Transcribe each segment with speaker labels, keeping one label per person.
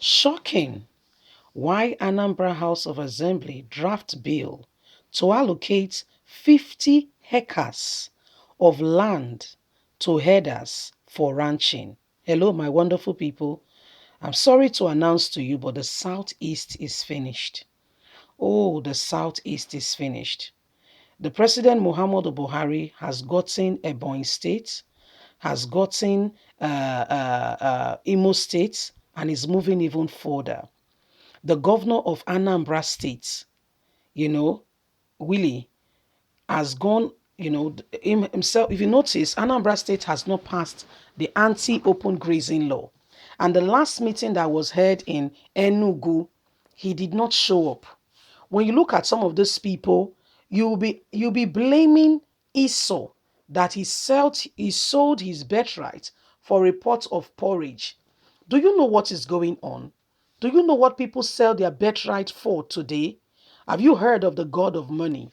Speaker 1: Shocking. Why Anambra House of Assembly draft bill to allocate 50 hectares of land to herders for ranching. Hello, my wonderful people. I'm sorry to announce to you, but the Southeast is finished. Oh, the Southeast is finished. The President Muhammadu Buhari has gotten Ebonyi State, has gotten Imo State, and is moving even further. The governor of Anambra State, Willie, has gone, himself. If you notice, Anambra State has not passed the anti-open grazing law. And the last meeting that was held in Enugu, he did not show up. When you look at some of those people, you'll be blaming Esau that he sold his birthright for a pot of porridge. Do you know what is going on? Do you know what people sell their birthright for today? Have you heard of the God of money?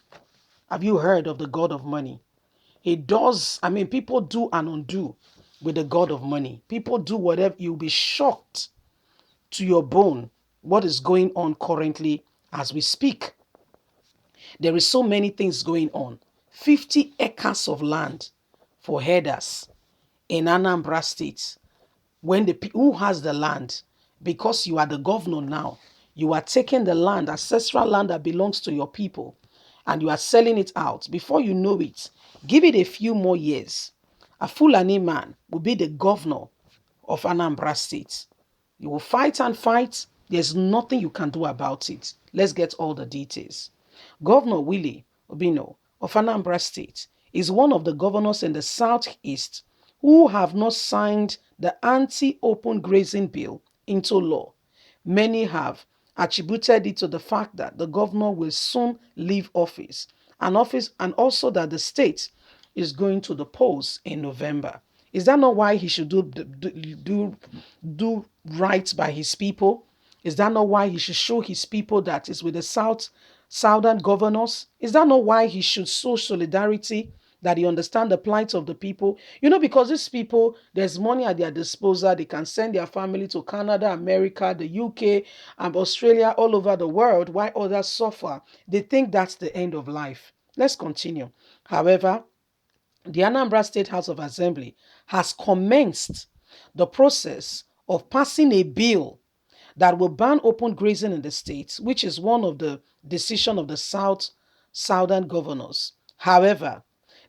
Speaker 1: Have you heard of the God of money? People do and undo with the God of money. People do whatever. You'll be shocked to your bone what is going on currently as we speak. There is so many things going on. 50 acres of land for herders in Anambra State. When who has the land? Because you are the governor now, you are taking the land, ancestral land that belongs to your people, and you are selling it out. Before you know it, give it a few more years, a Fulani man will be the governor of Anambra State. You will fight and fight. There's nothing you can do about it. Let's get all the details. Governor Willie Obino of Anambra State is one of the governors in the Southeast who have not signed the anti-open grazing bill into law. Many have attributed it to the fact that the governor will soon leave office and also that the state is going to the polls in November. Is that not why he should do right by his people? Is that not why he should show his people that is with the southern governors? Is that not why he should show solidarity, that he understand the plight of the people? Because these people, there's money at their disposal. They can send their family to Canada, America, the UK, and Australia, all over the world, while others suffer. They think that's the end of life. Let's continue. However, the Anambra State House of Assembly has commenced the process of passing a bill that will ban open grazing in the state, which is one of the decision of the southern governors. However,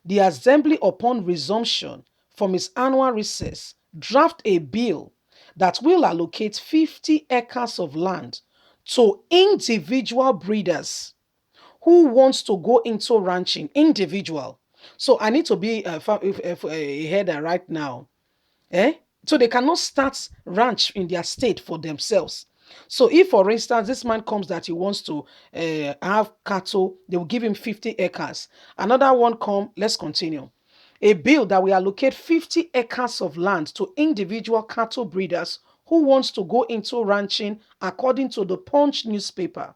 Speaker 1: the assembly, upon resumption from its annual recess, draft a bill that will allocate 50 acres of land to individual breeders who wants to go into ranching. Individual. So I need to be a header right now. Eh? So they cannot start ranch in their state for themselves. So if, for instance, this man comes that he wants to have cattle, they will give him 50 acres. Another one come, let's continue. A bill that will allocate 50 acres of land to individual cattle breeders who wants to go into ranching according to the Punch newspaper.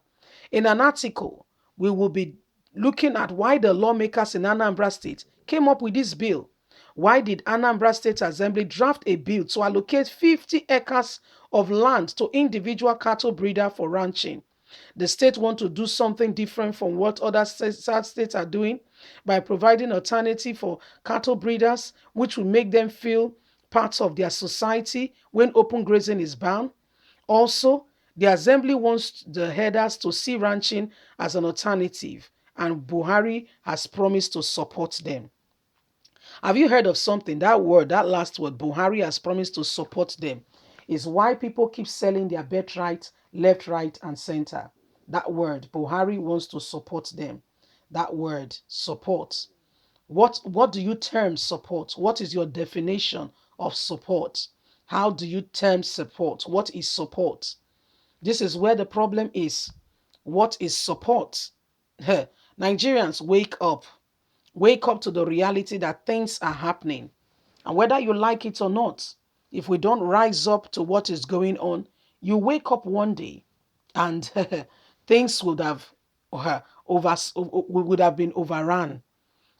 Speaker 1: In an article, we will be looking at why the lawmakers in Anambra State came up with this bill. Why did Anambra State Assembly draft a bill to allocate 50 acres of land to individual cattle breeder for ranching? The state want to do something different from what other south states are doing by providing alternative for cattle breeders, which will make them feel parts of their society when open grazing is banned. Also, the assembly wants the herders to see ranching as an alternative, and Buhari has promised to support them. Have you heard of something? That last word, Buhari has promised to support them, is why people keep selling their birthright left, right, and center. That word, Buhari wants to support them. That word, support. What do you term support? What is your definition of support? How do you term support? What is support? This is where the problem is. What is support? Nigerians, wake up. Wake up to the reality that things are happening. And whether you like it or not, if we don't rise up to what is going on, you wake up one day and things would have been overrun.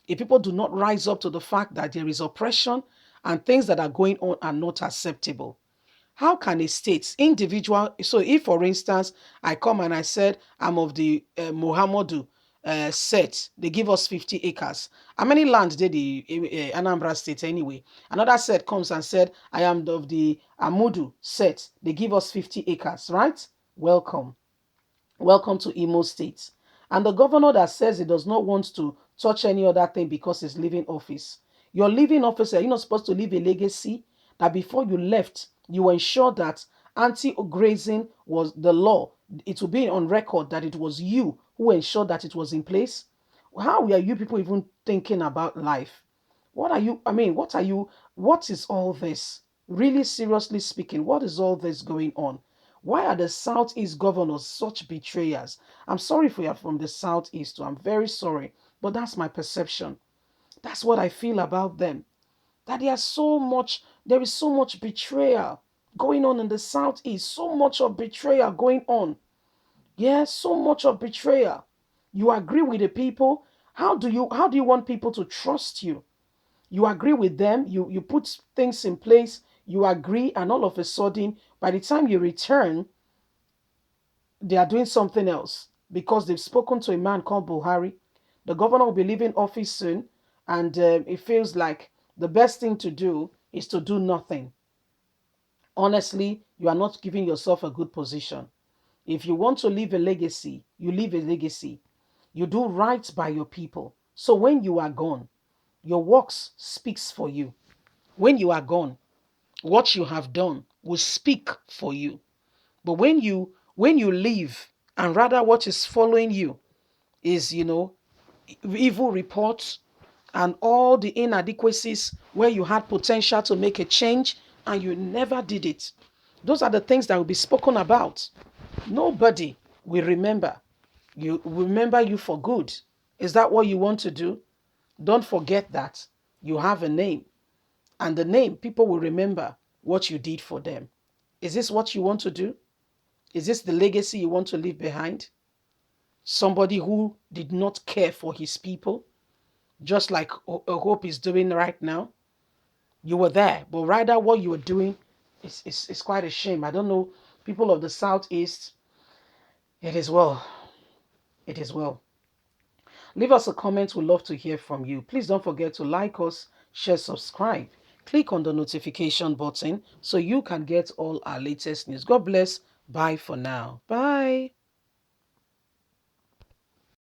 Speaker 1: If people do not rise up to the fact that there is oppression and things that are going on are not acceptable. How can a state, individual, so if for instance, I come and I said I'm of the Mohammedu set, they give us 50 acres. How many land did the Anambra state anyway? Another set comes and said, I am of the Amudu set, they give us 50 acres, right? Welcome. Welcome to Imo State. And the governor that says he does not want to touch any other thing because he's leaving office. Your leaving office, you're not supposed to leave a legacy that before you left, you ensure that anti-grazing was the law. It will be on record that it was you who ensured that it was in place. How are you people even thinking about life? What are you, I mean, what are you, what is all this? Really seriously speaking, what is all this going on? Why are the Southeast governors such betrayers? I'm sorry if you are from the Southeast, too. I'm very sorry, but that's my perception. That's what I feel about them. That there is so much betrayal going on in the Southeast, so much of betrayal going on. Yeah, so much of betrayal. You agree with the people. How do you want people to trust you? You agree with them, you put things in place, you agree, and all of a sudden, by the time you return, they are doing something else because they've spoken to a man called Buhari. The governor will be leaving office soon, and it feels like the best thing to do is to do nothing. Honestly, you are not giving yourself a good position. If you want to leave a legacy, you leave a legacy. You do right by your people. So when you are gone, your works speaks for you. When you are gone, what you have done will speak for you. But when you leave, and rather what is following you is, evil reports and all the inadequacies where you had potential to make a change and you never did it. Those are the things that will be spoken about. Nobody will remember you for good. Is that what you want to do? Don't forget that you have a name, and the name, people will remember what you did for them. Is this what you want to do? Is this the legacy you want to leave behind? Somebody who did not care for his people, just like Hope is doing right now. You were there, but rather what you were doing is quite a shame. I don't know, people of the Southeast, it is well. It is well. Leave us a comment. We'd love to hear from you. Please don't forget to like us, share, subscribe. Click on the notification button so you can get all our latest news. God bless. Bye for now. Bye.